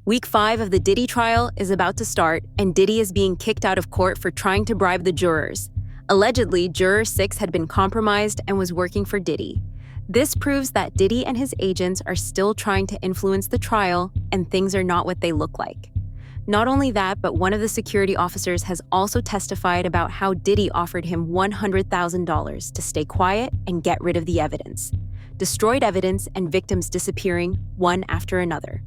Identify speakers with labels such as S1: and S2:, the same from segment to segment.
S1: Week 5 of the Diddy trial is about to start, and Diddy is being kicked out of court for trying to bribe the jurors. Allegedly, Juror 6 had been compromised and was working for Diddy. This proves that Diddy and his agents are still trying to influence the trial, and things are not what they look like. Not only that, but one of the security officers has also testified about how Diddy offered him $100,000 to stay quiet and get rid of the evidence. Destroyed evidence and victims disappearing one after another.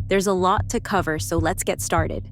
S1: There's a lot to cover, so let's get started.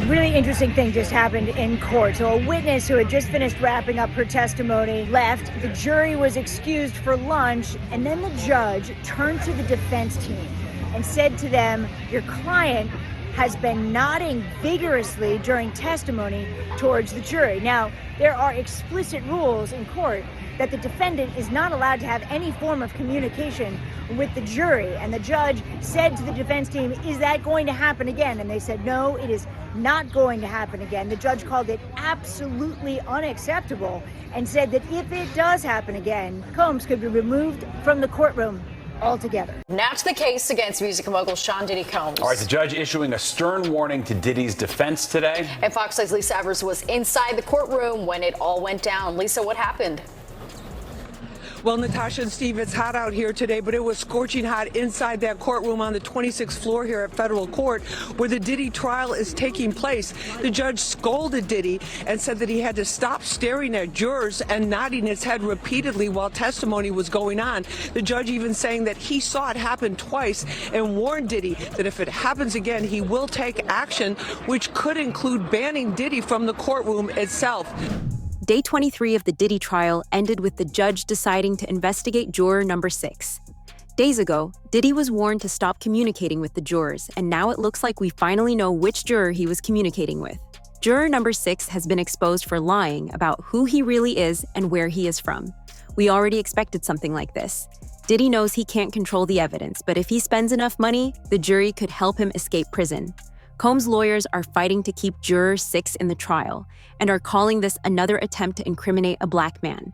S2: Really interesting thing just happened in court. So a witness who had just finished wrapping up her testimony left. The jury was excused for lunch, and then the judge turned to the defense team and said to them, "Your client has been nodding vigorously during testimony towards the jury." Now, there are explicit rules in court that the defendant is not allowed to have any form of communication with the jury. And the judge said to the defense team, "Is that going to happen again?" And they said, "No, it is not going to happen again." The judge called it absolutely unacceptable and said that if it does happen again, Combs could be removed from the courtroom altogether.
S3: Now to the case against music mogul Sean Diddy Combs.
S4: All right, the judge issuing a stern warning to Diddy's defense today.
S3: And Fox 6's Lisa Evers was inside the courtroom when it all went down. Lisa, what happened?
S5: Well, Natasha and Steve, it's hot out here today, but it was scorching hot inside that courtroom on the 26th floor here at federal court where the Diddy trial is taking place. The judge scolded Diddy and said that he had to stop staring at jurors and nodding his head repeatedly while testimony was going on. The judge even saying that he saw it happen twice and warned Diddy that if it happens again, he will take action, which could include banning Diddy from the courtroom itself.
S1: Day 23 of the Diddy trial ended with the judge deciding to investigate juror number 6. Days ago, Diddy was warned to stop communicating with the jurors, and now it looks like we finally know which juror he was communicating with. Juror number 6 has been exposed for lying about who he really is and where he is from. We already expected something like this. Diddy knows he can't control the evidence, but if he spends enough money, the jury could help him escape prison. Combs' lawyers are fighting to keep Juror 6 in the trial and are calling this another attempt to incriminate a black man.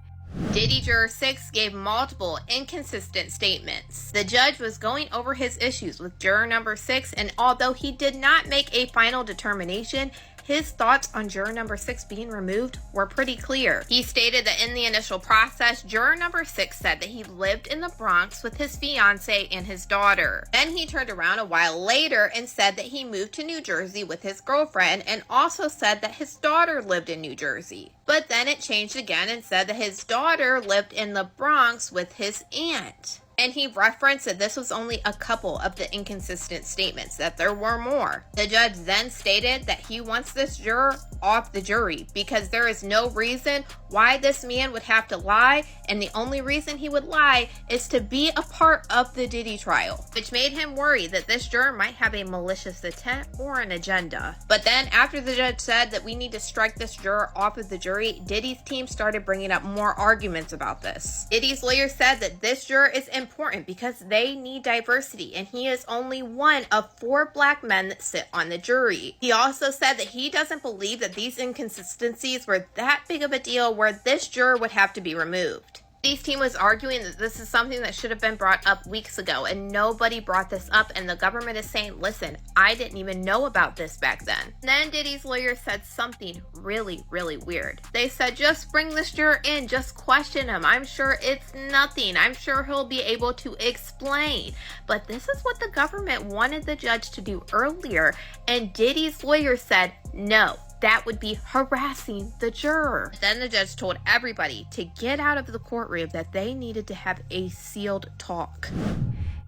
S6: Diddy Juror 6 gave multiple inconsistent statements. The judge was going over his issues with juror number 6, and although he did not make a final determination, his thoughts on juror number 6 being removed were pretty clear. He stated that in the initial process, juror number 6 said that he lived in the Bronx with his fiance and his daughter. Then he turned around a while later and said that he moved to New Jersey with his girlfriend and also said that his daughter lived in New Jersey. But then it changed again and said that his daughter lived in the Bronx with his aunt. And he referenced that this was only a couple of the inconsistent statements, that there were more. The judge then stated that he wants this juror off the jury because there is no reason why this man would have to lie, and the only reason he would lie is to be a part of the Diddy trial, which made him worry that this juror might have a malicious intent or an agenda. But then after the judge said that we need to strike this juror off of the jury, Diddy's team started bringing up more arguments about this. Diddy's lawyer said that this juror is important because they need diversity, and he is only one of 4 black men that sit on the jury. He also said that he doesn't believe that these inconsistencies were that big of a deal where this juror would have to be removed. Diddy's team was arguing that this is something that should have been brought up weeks ago, and nobody brought this up, and the government is saying, listen, I didn't even know about this back then. Then Diddy's lawyer said something really, really weird. They said, just bring this juror in, just question him. I'm sure it's nothing. I'm sure he'll be able to explain. But this is what the government wanted the judge to do earlier, and Diddy's lawyer said, no. That would be harassing the juror. Then the judge told everybody to get out of the courtroom, that they needed to have a sealed talk.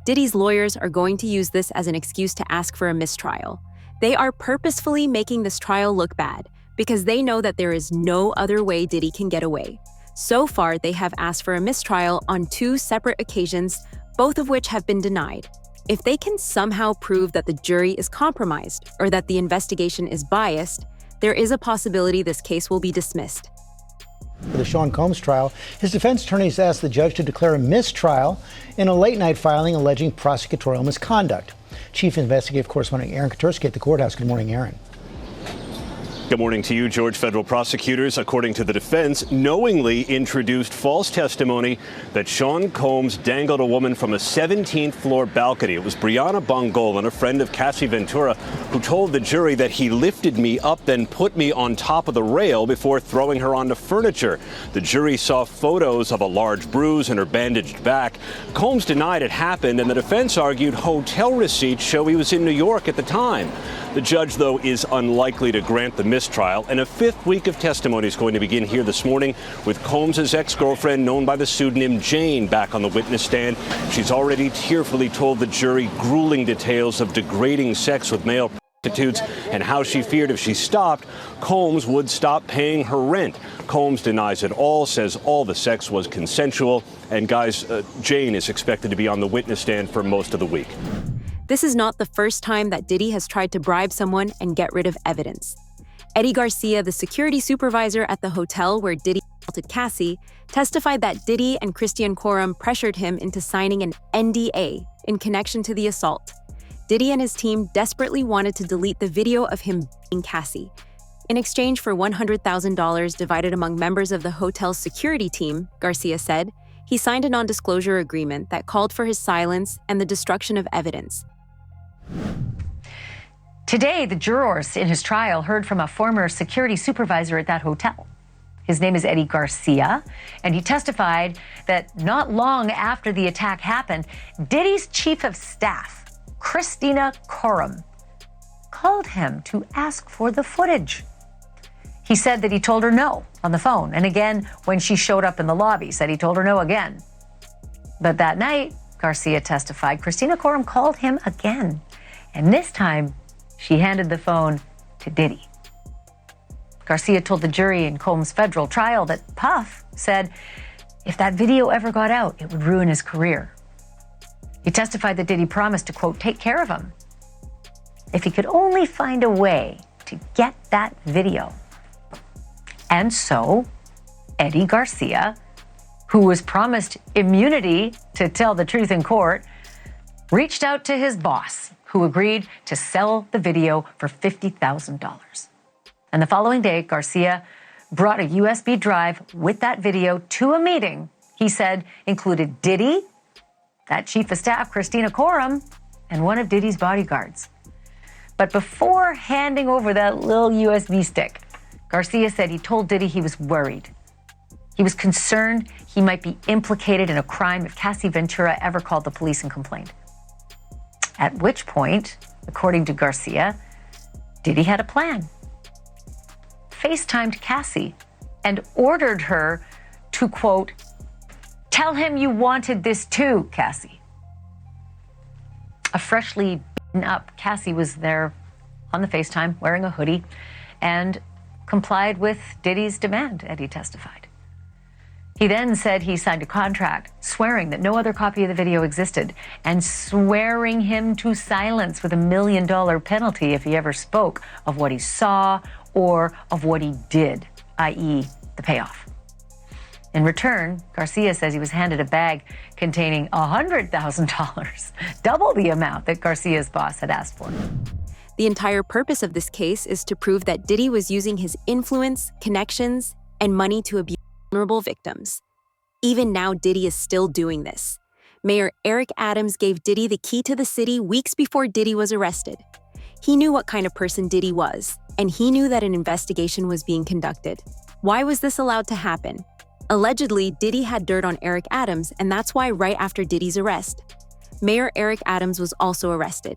S1: Diddy's lawyers are going to use this as an excuse to ask for a mistrial. They are purposefully making this trial look bad because they know that there is no other way Diddy can get away. So far, they have asked for a mistrial on 2 separate occasions, both of which have been denied. If they can somehow prove that the jury is compromised or that the investigation is biased, there is a possibility this case will be dismissed.
S7: For the Sean Combs trial, his defense attorneys asked the judge to declare a mistrial in a late-night filing alleging prosecutorial misconduct. Chief Investigative Correspondent Aaron Katursky at the courthouse. Good morning, Aaron.
S8: Good morning to you, George. Federal prosecutors, according to the defense, knowingly introduced false testimony that Sean Combs dangled a woman from a 17th floor balcony. It was Brianna Bongolan, a friend of Cassie Ventura, who told the jury that he lifted me up, then put me on top of the rail before throwing her onto furniture. The jury saw photos of a large bruise and her bandaged back. Combs denied it happened, and the defense argued hotel receipts show he was in New York at the time. The judge, though, is unlikely to grant the mistrial, and a fifth week of testimony is going to begin here this morning with Combs' ex-girlfriend, known by the pseudonym Jane, back on the witness stand. She's already tearfully told the jury grueling details of degrading sex with male prostitutes and how she feared if she stopped, Combs would stop paying her rent. Combs denies it all, says all the sex was consensual, and guys, Jane is expected to be on the witness stand for most of the week.
S1: This is not the first time that Diddy has tried to bribe someone and get rid of evidence. Eddie Garcia, the security supervisor at the hotel where Diddy assaulted Cassie, testified that Diddy and Christian Coram pressured him into signing an NDA in connection to the assault. Diddy and his team desperately wanted to delete the video of him beating Cassie. In exchange for $100,000 divided among members of the hotel's security team, Garcia said, he signed a non-disclosure agreement that called for his silence and the destruction of evidence.
S9: Today, the jurors in his trial heard from a former security supervisor at that hotel. His name is Eddie Garcia, and he testified that not long after the attack happened, Diddy's chief of staff, Christina Coram, called him to ask for the footage. He said that he told her no on the phone, and again when she showed up in the lobby, said he told her no again. But that night, Garcia testified, Christina Coram called him again, and this time she handed the phone to Diddy. Garcia told the jury in Combs' federal trial that Puff said if that video ever got out, it would ruin his career. He testified that Diddy promised to, quote, take care of him if he could only find a way to get that video. And so, Eddie Garcia, who was promised immunity to tell the truth in court, reached out to his boss, who agreed to sell the video for $50,000. And the following day, Garcia brought a USB drive with that video to a meeting he said included Diddy, that chief of staff, Christina Coram, and one of Diddy's bodyguards. But before handing over that little USB stick, Garcia said he told Diddy he was worried. He was concerned he might be implicated in a crime if Cassie Ventura ever called the police and complained. At which point, according to Garcia, Diddy had a plan. FaceTimed Cassie and ordered her to, quote, tell him you wanted this too, Cassie. A freshly beaten up Cassie was there on the FaceTime wearing a hoodie and complied with Diddy's demand, Eddie testified. He then said he signed a contract swearing that no other copy of the video existed and swearing him to silence with $1 million penalty if he ever spoke of what he saw or of what he did, i.e. the payoff. In return, Garcia says he was handed a bag containing $100,000, double the amount that Garcia's boss had asked for.
S1: The entire purpose of this case is to prove that Diddy was using his influence, connections, and money to abuse vulnerable victims. Even now, Diddy is still doing this. Mayor Eric Adams gave Diddy the key to the city weeks before Diddy was arrested. He knew what kind of person Diddy was, and he knew that an investigation was being conducted. Why was this allowed to happen? Allegedly, Diddy had dirt on Eric Adams, and that's why right after Diddy's arrest, Mayor Eric Adams was also arrested.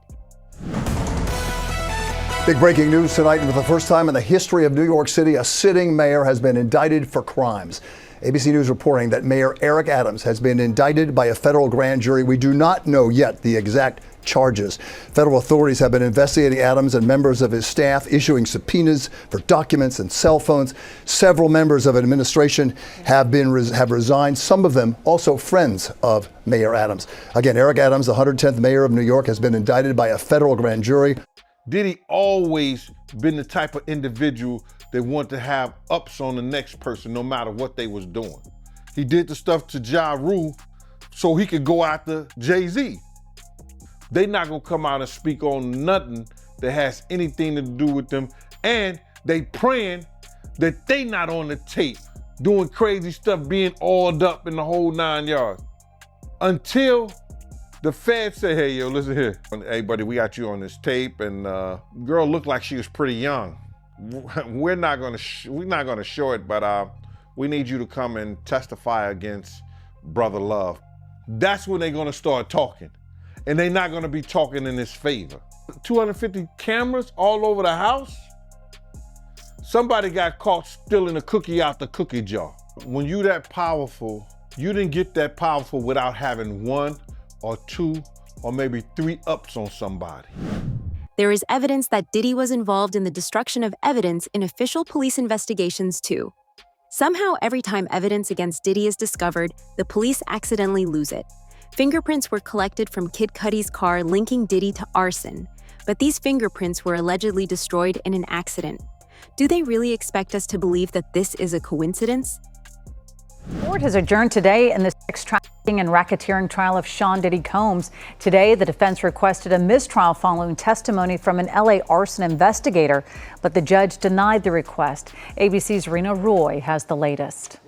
S10: Big breaking news tonight. For the first time in the history of New York City, a sitting mayor has been indicted for crimes. ABC News reporting that Mayor Eric Adams has been indicted by a federal grand jury. We do not know yet the exact charges. Federal authorities have been investigating Adams and members of his staff, issuing subpoenas for documents and cell phones. Several members of administration have resigned, some of them also friends of Mayor Adams. Again, Eric Adams, the 110th mayor of New York, has been indicted by a federal grand jury.
S11: Diddy always been the type of individual that want to have ups on the next person no matter what they was doing. He did the stuff to Ja Rule so he could go after Jay-Z. They not gonna come out and speak on nothing that has anything to do with them, and They praying that they not on the tape, doing crazy stuff, being oiled up in the whole 9 yards. Until the feds say, hey, yo, listen here. Hey, buddy, we got you on this tape, and girl looked like she was pretty young. We're not gonna show it, but we need you to come and testify against Brother Love. That's when they're gonna start talking. And they're not gonna be talking in his favor. 250 cameras all over the house? Somebody got caught stealing a cookie out the cookie jar. When you that powerful, you didn't get that powerful without having 1 or 2 or maybe 3 ups on somebody.
S1: There is evidence that Diddy was involved in the destruction of evidence in official police investigations too. Somehow, every time evidence against Diddy is discovered, the police accidentally lose it. Fingerprints were collected from Kid Cudi's car linking Diddy to arson, but these fingerprints were allegedly destroyed in an accident. Do they really expect us to believe that this is a coincidence?
S12: Court has adjourned today in the sex trafficking and racketeering trial of Sean Diddy Combs. Today, the defense requested a mistrial following testimony from an LA arson investigator, but the judge denied the request. ABC's Rena Roy has the latest.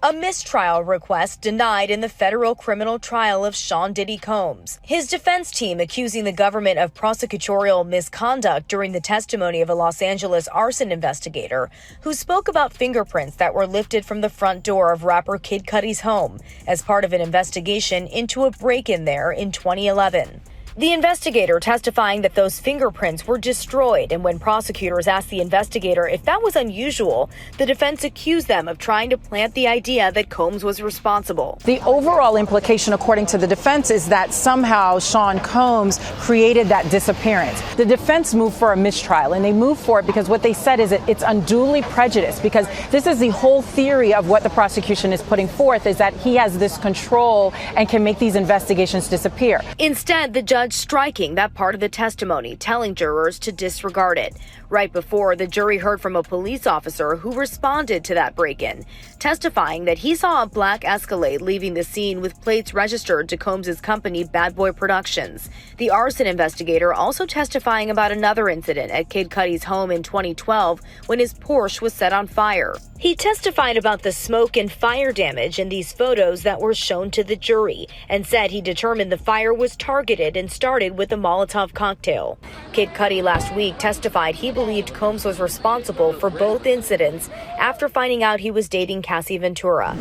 S13: A mistrial request denied in the federal criminal trial of Sean Diddy Combs. His defense team accusing the government of prosecutorial misconduct during the testimony of a Los Angeles arson investigator who spoke about fingerprints that were lifted from the front door of rapper Kid Cudi's home as part of an investigation into a break-in there in 2011. The investigator testifying that those fingerprints were destroyed, and when prosecutors asked the investigator if that was unusual, the defense accused them of trying to plant the idea that Combs was responsible.
S14: The overall implication, according to the defense, is that somehow Sean Combs created that disappearance. The defense moved for a mistrial, and they moved for it because what they said is it's unduly prejudiced, because this is the whole theory of what the prosecution is putting forth, is that he has this control and can make these investigations disappear.
S13: Instead, the judge striking that part of the testimony, telling jurors to disregard it. Right before, the jury heard from a police officer who responded to that break-in, testifying that he saw a black Escalade leaving the scene with plates registered to Combs' company Bad Boy Productions. The arson investigator also testifying about another incident at Kid Cudi's home in 2012 when his Porsche was set on fire. He testified about the smoke and fire damage in these photos that were shown to the jury, and said he determined the fire was targeted and started with a Molotov cocktail. Kid Cudi last week testified he believed Combs was responsible for both incidents after finding out he was dating Cassie Ventura.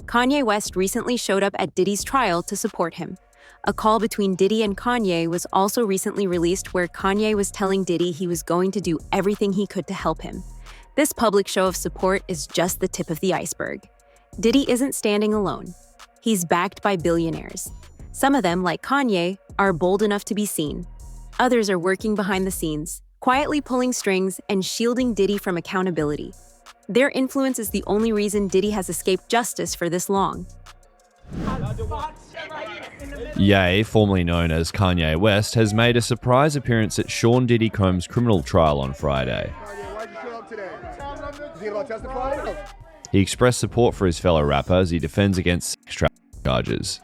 S1: Kanye West recently showed up at Diddy's trial to support him. A call between Diddy and Kanye was also recently released, where Kanye was telling Diddy he was going to do everything he could to help him. This public show of support is just the tip of the iceberg. Diddy isn't standing alone. He's backed by billionaires. Some of them, like Kanye, are bold enough to be seen. Others are working behind the scenes, quietly pulling strings and shielding Diddy from accountability. Their influence is the only reason Diddy has escaped justice for this long.
S15: Ye, formerly known as Kanye West, has made a surprise appearance at Sean Diddy Combs' criminal trial on Friday. He expressed support for his fellow rapper as he defends against sex trafficking charges.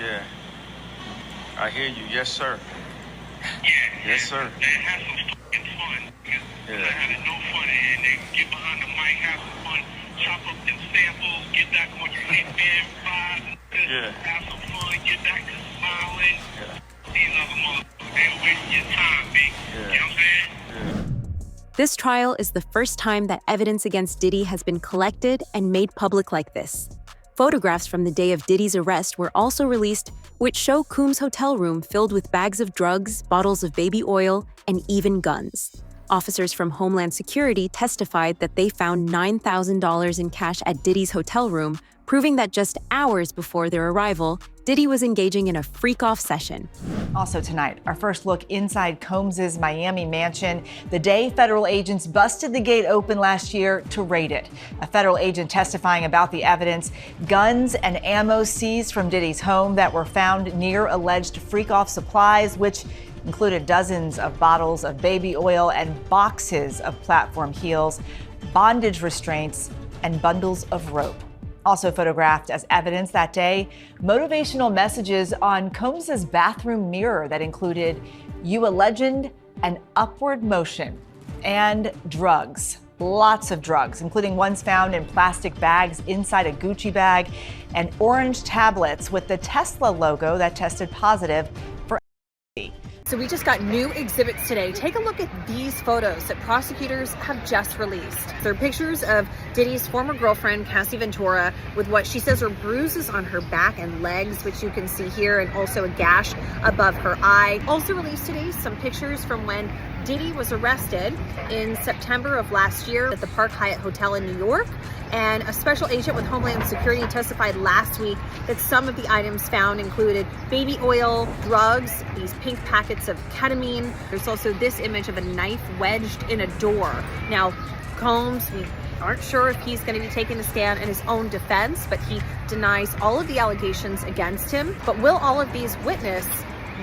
S16: Yeah, I hear you. Yes, sir.
S17: Yeah.
S16: Yes, sir.
S17: And have some fucking fun. Yeah. Having no fun, and then get behind the mic, have some fun, chop up them samples, get back on your headband, vibe, have some fun, get back to smiling. Yeah. These other motherfuckers, they're wasting your time, big. Yeah. You know what I'm saying?
S1: This trial is the first time that evidence against Diddy has been collected and made public like this. Photographs from the day of Diddy's arrest were also released, which show Combs' hotel room filled with bags of drugs, bottles of baby oil, and even guns. Officers from Homeland Security testified that they found $9,000 in cash at Diddy's hotel room, proving that just hours before their arrival, Diddy was engaging in a freak-off session.
S18: Also tonight, our first look inside Combs' Miami mansion, the day federal agents busted the gate open last year to raid it. A federal agent testifying about the evidence, guns and ammo seized from Diddy's home that were found near alleged freak-off supplies, which included dozens of bottles of baby oil and boxes of platform heels, bondage restraints, and bundles of rope. Also photographed as evidence that day, motivational messages on Combs' bathroom mirror that included "You a legend" and "Upward motion," and drugs. Lots of drugs, including ones found in plastic bags inside a Gucci bag, and orange tablets with the Tesla logo that tested positive for LSD.
S19: So we just got new exhibits today. Take a look at these photos that prosecutors have just released. They're pictures of Diddy's former girlfriend, Cassie Ventura, with what she says are bruises on her back and legs, which you can see here, and also a gash above her eye. Also released today, some pictures from when Diddy was arrested in September of last year at the Park Hyatt Hotel in New York. And a special agent with Homeland Security testified last week that some of the items found included baby oil, drugs, these pink packets of ketamine. There's also this image of a knife wedged in a door. Now, Combs, we aren't sure if he's going to be taking a stand in his own defense, but he denies all of the allegations against him. But will all of these witnesses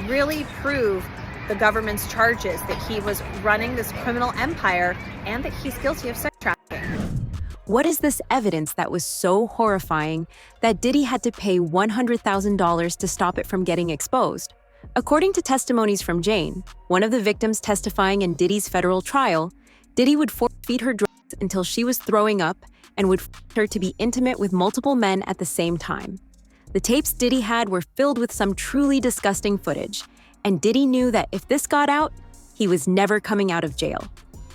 S19: really prove the government's charges that he was running this criminal empire and that he's guilty of sex trafficking?
S1: What is this evidence that was so horrifying that Diddy had to pay $100,000 to stop it from getting exposed? According to testimonies from Jane, one of the victims testifying in Diddy's federal trial, Diddy would force-feed her drugs until she was throwing up and would force her to be intimate with multiple men at the same time. The tapes Diddy had were filled with some truly disgusting footage, and Diddy knew that if this got out, he was never coming out of jail.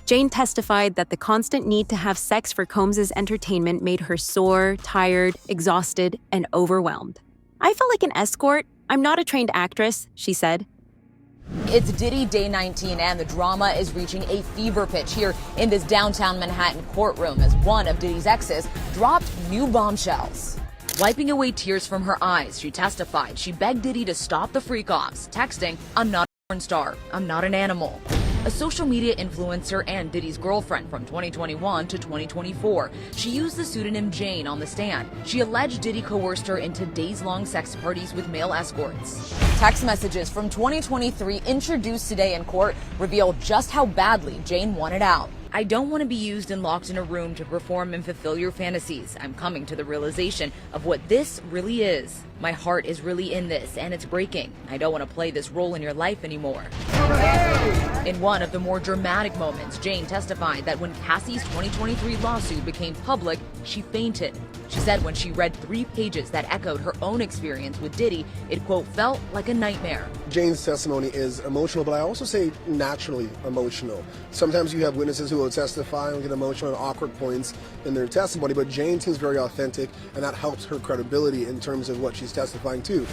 S1: Jane testified that the constant need to have sex for Combs' entertainment made her sore, tired, exhausted, and overwhelmed. "I felt like an escort. I'm not a trained actress," she said.
S20: It's Diddy Day 19, and the drama is reaching a fever pitch here in this downtown Manhattan courtroom as one of Diddy's exes dropped new bombshells. Wiping away tears from her eyes, she testified she begged Diddy to stop the freak-offs, texting, "I'm not a porn star. I'm not an animal." A social media influencer and Diddy's girlfriend from 2021 to 2024. She used the pseudonym Jane on the stand. She alleged Diddy coerced her into days-long sex parties with male escorts. Text messages from 2023 introduced today in court reveal just how badly Jane wanted out. "I don't want to be used and locked in a room to perform and fulfill your fantasies. I'm coming to the realization of what this really is. My heart is really in this, and it's breaking. I don't want to play this role in your life anymore." In one of the more dramatic moments, Jane testified that when Cassie's 2023 lawsuit became public, she fainted. She said when she read 3 pages that echoed her own experience with Diddy, it, quote, felt like a nightmare.
S21: Jane's testimony is emotional, but I also say naturally emotional. Sometimes you have witnesses who will testify and get emotional at awkward points in their testimony, but Jane seems very authentic, and that helps her credibility in terms of what she's testifying to.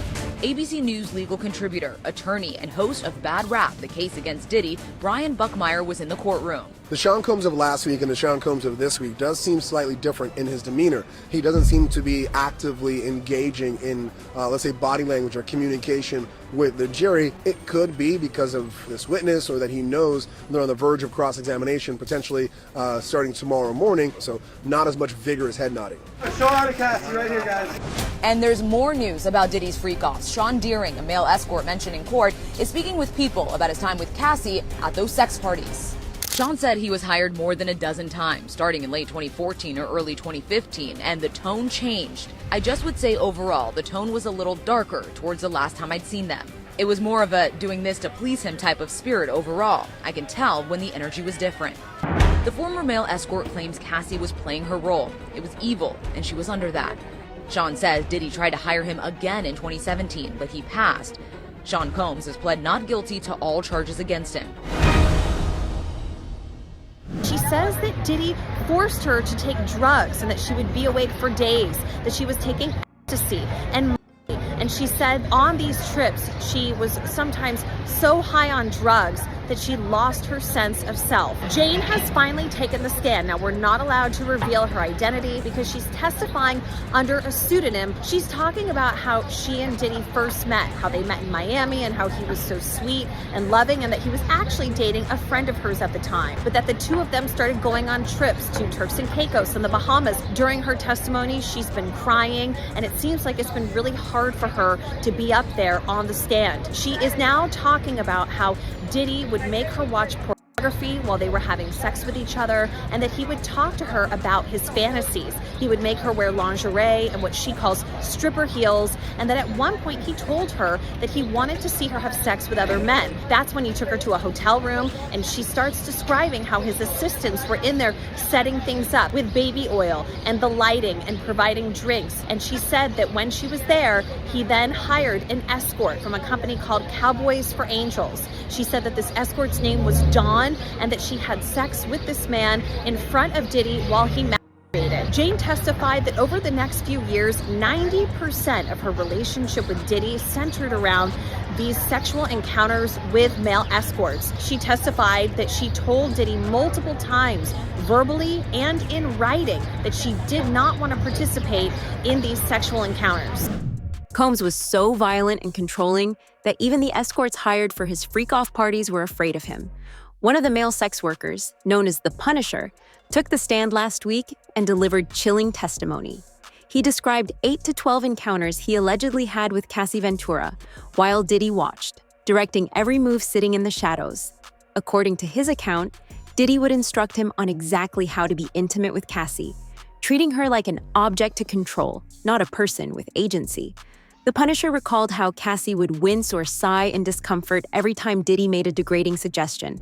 S20: ABC News legal contributor, attorney, and host of Bad Rap, the case against Diddy, Brian Buckmeyer was in the courtroom.
S21: The Sean Combs of last week and the Sean Combs of this week does seem slightly different in his demeanor. He doesn't seem to be actively engaging in, let's say, body language or communication with the jury. It could be because of this witness or that he knows they're on the verge of cross-examination, potentially starting tomorrow morning, so not as much vigorous head nodding.
S22: Show out of Cassie right here, guys.
S20: And there's more news about Diddy's freak-offs. Sean Deering, a male escort mentioned in court, is speaking with People about his time with Cassie at those sex parties. Sean said he was hired more than a dozen times, starting in late 2014 or early 2015, and the tone changed. I just would say overall, the tone was a little darker towards the last time I'd seen them. It was more of a doing this to please him type of spirit overall. I can tell when the energy was different. The former male escort claims Cassie was playing her role. It was evil, and she was under that. Sean says Diddy tried to hire him again in 2017, but he passed. Sean Combs has pled not guilty to all charges against him.
S19: She says that Diddy forced her to take drugs and that she would be awake for days, that she was taking ecstasy and she said on these trips she was sometimes so high on drugs that she lost her sense of self. Jane has finally taken the stand. Now, we're not allowed to reveal her identity because she's testifying under a pseudonym. She's talking about how she and Diddy first met, how they met in Miami and how he was so sweet and loving, and that he was actually dating a friend of hers at the time, but that the two of them started going on trips to Turks and Caicos and the Bahamas. During her testimony, she's been crying, and it seems like it's been really hard for her to be up there on the stand. She is now talking about how Diddy would make her watch pornography while they were having sex with each other, and that he would talk to her about his fantasies. He would make her wear lingerie and what she calls stripper heels, and that at one point he told her that he wanted to see her have sex with other men. That's when he took her to a hotel room, and she starts describing how his assistants were in there setting things up with baby oil and the lighting and providing drinks. And she said that when she was there, he then hired an escort from a company called Cowboys for Angels. She said that this escort's name was Dawn, and that she had sex with this man in front of Diddy while he masturbated. Jane testified that over the next few years, 90% of her relationship with Diddy centered around these sexual encounters with male escorts. She testified that she told Diddy multiple times, verbally and in writing, that she did not want to participate in these sexual encounters.
S1: Combs was so violent and controlling that even the escorts hired for his freak-off parties were afraid of him. One of the male sex workers, known as the Punisher, took the stand last week and delivered chilling testimony. He described 8 to 12 encounters he allegedly had with Cassie Ventura while Diddy watched, directing every move sitting in the shadows. According to his account, Diddy would instruct him on exactly how to be intimate with Cassie, treating her like an object to control, not a person with agency. The Punisher recalled how Cassie would wince or sigh in discomfort every time Diddy made a degrading suggestion.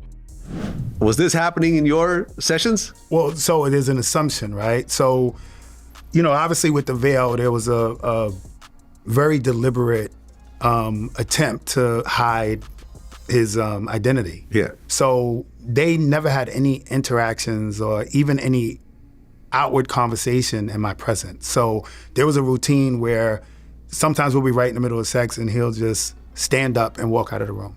S2: Was this happening in your sessions?
S4: Well, so it is an assumption, right? So, obviously with the veil, there was a very deliberate attempt to hide his identity.
S2: Yeah.
S4: So they never had any interactions or even any outward conversation in my presence. So there was a routine where sometimes we'll be right in the middle of sex and he'll just stand up and walk out of the room.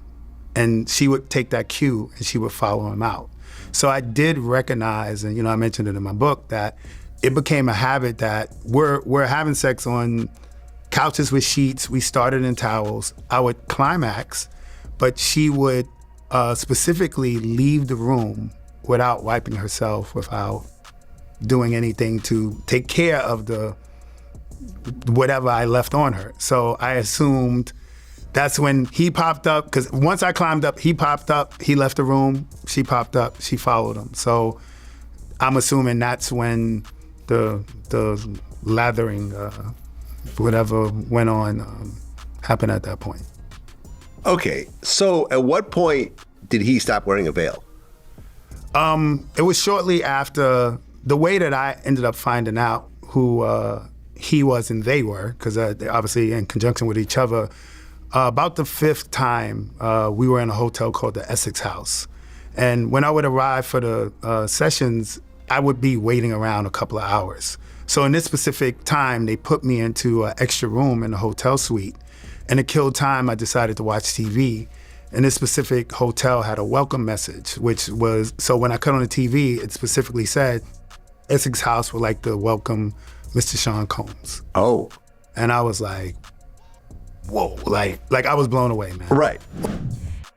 S4: And she would take that cue and she would follow him out. So I did recognize, and I mentioned it in my book, that it became a habit that we're having sex on couches with sheets. We started in towels. I would climax, but she would specifically leave the room without wiping herself, without doing anything to take care of the whatever I left on her. So I assumed that's when he popped up, because once I climbed up, he popped up, he left the room, she popped up, she followed him. So I'm assuming that's when the lathering, whatever went on, happened at that point.
S2: Okay, so at what point did he stop wearing a veil?
S4: It was shortly after. The way that I ended up finding out who he was and they were, because obviously in conjunction with each other, about the 5th time, we were in a hotel called the Essex House. And when I would arrive for the sessions, I would be waiting around a couple of hours. So in this specific time, they put me into an extra room in the hotel suite. And to kill time, I decided to watch TV. And this specific hotel had a welcome message, which was, so when I cut on the TV, it specifically said, Essex House would like to welcome Mr. Sean Combs.
S2: Oh.
S4: And I was like, whoa, like I was blown away, man.
S2: Right.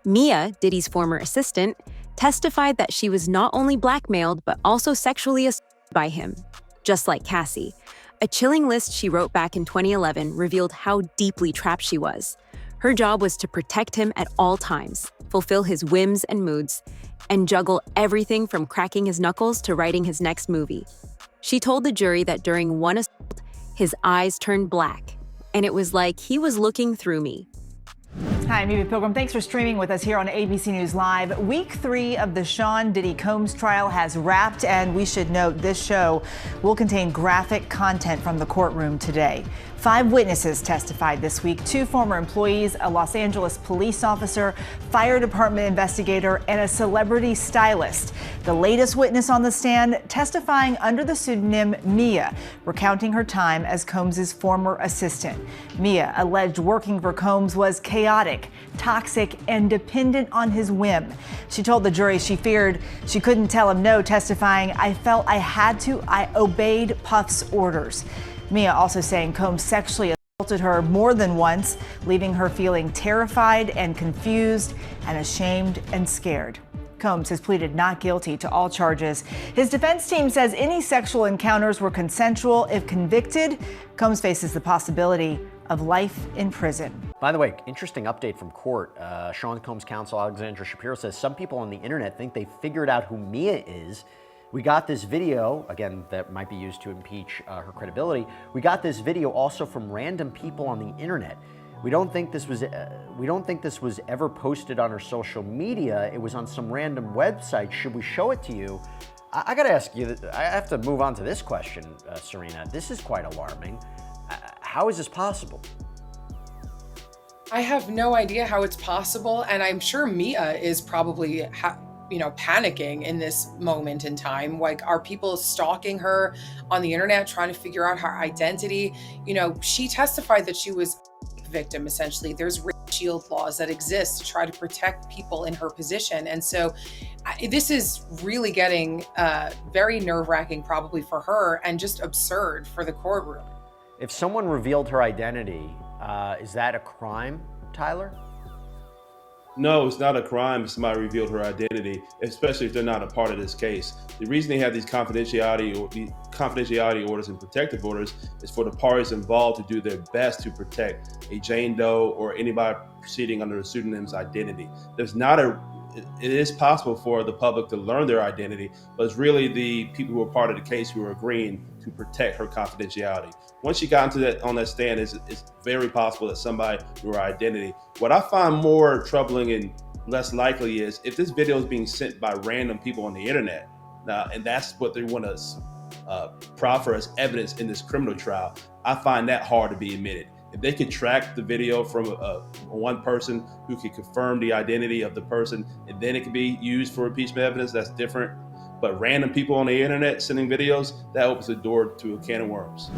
S1: Mia, Diddy's former assistant, testified that she was not only blackmailed, but also sexually assaulted by him, just like Cassie. A chilling list she wrote back in 2011 revealed how deeply trapped she was. Her job was to protect him at all times, fulfill his whims and moods, and juggle everything from cracking his knuckles to writing his next movie. She told the jury that during one assault, his eyes turned black, and it was like he was looking through me.
S18: Hi, I'm Eva Pilgrim. Thanks for streaming with us here on ABC News Live. Week 3 of the Sean Diddy Combs trial has wrapped, and we should note this show will contain graphic content from the courtroom today. 5 witnesses testified this week, 2 former employees, a Los Angeles police officer, fire department investigator, and a celebrity stylist. The latest witness on the stand testifying under the pseudonym Mia, recounting her time as Combs' former assistant. Mia alleged working for Combs was chaotic erratic, toxic, and dependent on his whim. She told the jury she feared she couldn't tell him no, testifying, "I felt I had to. I obeyed Puff's orders." Mia also saying Combs sexually assaulted her more than once, leaving her feeling terrified and confused and ashamed and scared. Combs has pleaded not guilty to all charges. His defense team says any sexual encounters were consensual. If convicted, Combs faces the possibility of life in prison.
S3: By the way, interesting update from court. Sean Combs' counsel, Alexandra Shapiro, says some people on the internet think they figured out who Mia is. We got this video, again, that might be used to impeach her credibility. We got this video also from random people on the internet. We don't think this was ever posted on her social media. It was on some random website. Should we show it to you? I gotta ask you, I have to move on to this question, Serena. This is quite alarming. How is this possible?
S5: I have no idea how it's possible, and I'm sure Mia is probably panicking in this moment in time. Like, are people stalking her on the internet, trying to figure out her identity? She testified that she was a victim, essentially. There's rape shield laws that exist to try to protect people in her position. And so this is really getting very nerve-wracking probably for her, and just absurd for the courtroom.
S3: If someone revealed her identity, is that a crime, Tyler?
S23: No, it's not a crime if somebody revealed her identity, especially if they're not a part of this case. The reason they have these confidentiality orders and protective orders is for the parties involved to do their best to protect a Jane Doe or anybody proceeding under a pseudonym's identity. It is possible for the public to learn their identity, but it's really the people who are part of the case who are agreeing to protect her confidentiality. Once she got on that stand, it's very possible that somebody knew her identity. What I find more troubling and less likely is if this video is being sent by random people on the internet, and that's what they want to proffer as evidence in this criminal trial, I find that hard to be admitted. If they could track the video from one person who could confirm the identity of the person, and then it could be used for impeachment evidence, that's different. But random people on the internet sending videos, that opens the door to a can of worms.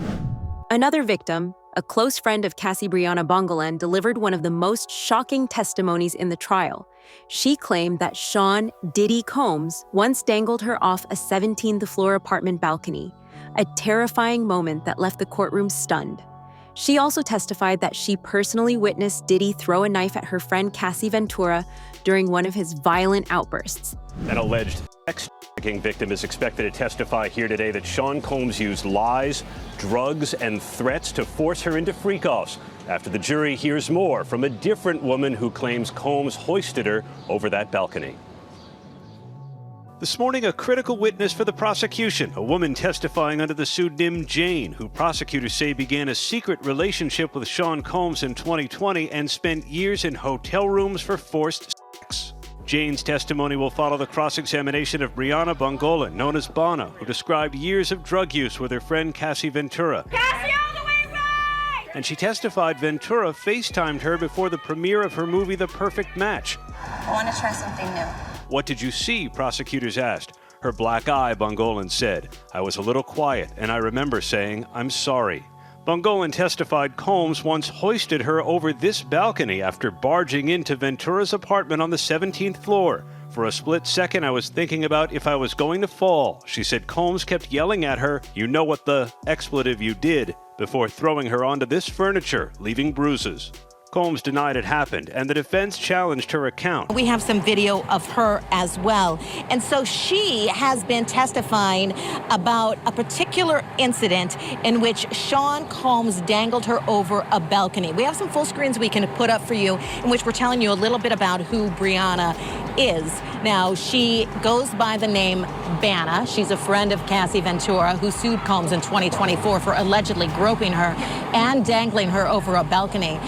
S1: Another victim, a close friend of Cassie Brianna Bongolan, delivered one of the most shocking testimonies in the trial. She claimed that Sean Diddy Combs once dangled her off a 17th floor apartment balcony, a terrifying moment that left the courtroom stunned. She also testified that she personally witnessed Diddy throw a knife at her friend Cassie Ventura during one of his violent outbursts.
S8: An alleged sex trafficking victim is expected to testify here today that Sean Combs used lies, drugs, and threats to force her into freak-offs after the jury hears more from a different woman who claims Combs hoisted her over that balcony. This morning, a critical witness for the prosecution, a woman testifying under the pseudonym Jane, who prosecutors say began a secret relationship with Sean Combs in 2020 and spent years in hotel rooms for forced sex. Jane's testimony will follow the cross-examination of Brianna Bongolan, known as Bana, who described years of drug use with her friend Cassie Ventura.
S24: Cassie, all the way right!
S8: And she testified Ventura FaceTimed her before the premiere of her movie The Perfect Match.
S24: I want to try something new.
S8: What did you see? Prosecutors asked. Her black eye, Bongolan said. I was a little quiet, and I remember saying, I'm sorry. Bongolan testified Combs once hoisted her over this balcony after barging into Ventura's apartment on the 17th floor. For a split second, I was thinking about if I was going to fall. She said Combs kept yelling at her, you know what the expletive you did, before throwing her onto this furniture, leaving bruises. Combs denied it happened, and the defense challenged her account.
S25: We have some video of her as well. And so she has been testifying about a particular incident in which Sean Combs dangled her over a balcony. We have some full screens we can put up for you in which we're telling you a little bit about who Brianna is. Now, she goes by the name Bana. She's a friend of Cassie Ventura, who sued Combs in 2024 for allegedly groping her and dangling her over a balcony.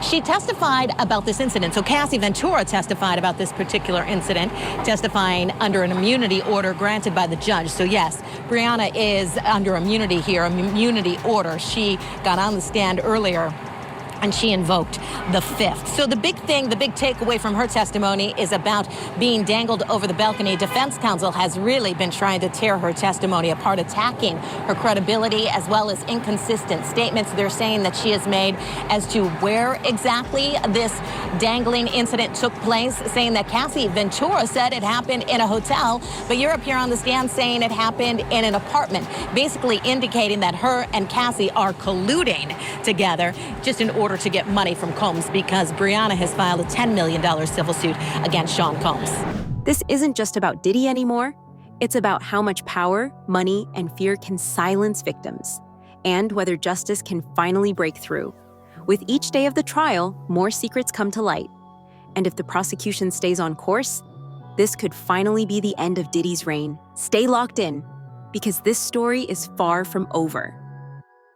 S25: She testified about this incident. So Cassie Ventura testified about this particular incident, testifying under an immunity order granted by the judge. So yes, Brianna is under immunity here, immunity order. She got on the stand earlier and she invoked the fifth. So the big thing, the big takeaway from her testimony is about being dangled over the balcony. Defense counsel has really been trying to tear her testimony apart, attacking her credibility as well as inconsistent statements they're saying that she has made as to where exactly this dangling incident took place, saying that Cassie Ventura said it happened in a hotel, but you're up here on the stand saying it happened in an apartment, basically indicating that her and Cassie are colluding together just in order to get money from Combs, because Brianna has filed a $10 million civil suit against Sean Combs.
S1: This isn't just about Diddy anymore. It's about how much power, money, and fear can silence victims, and whether justice can finally break through. With each day of the trial, more secrets come to light. And if the prosecution stays on course, this could finally be the end of Diddy's reign. Stay locked in, because this story is far from over.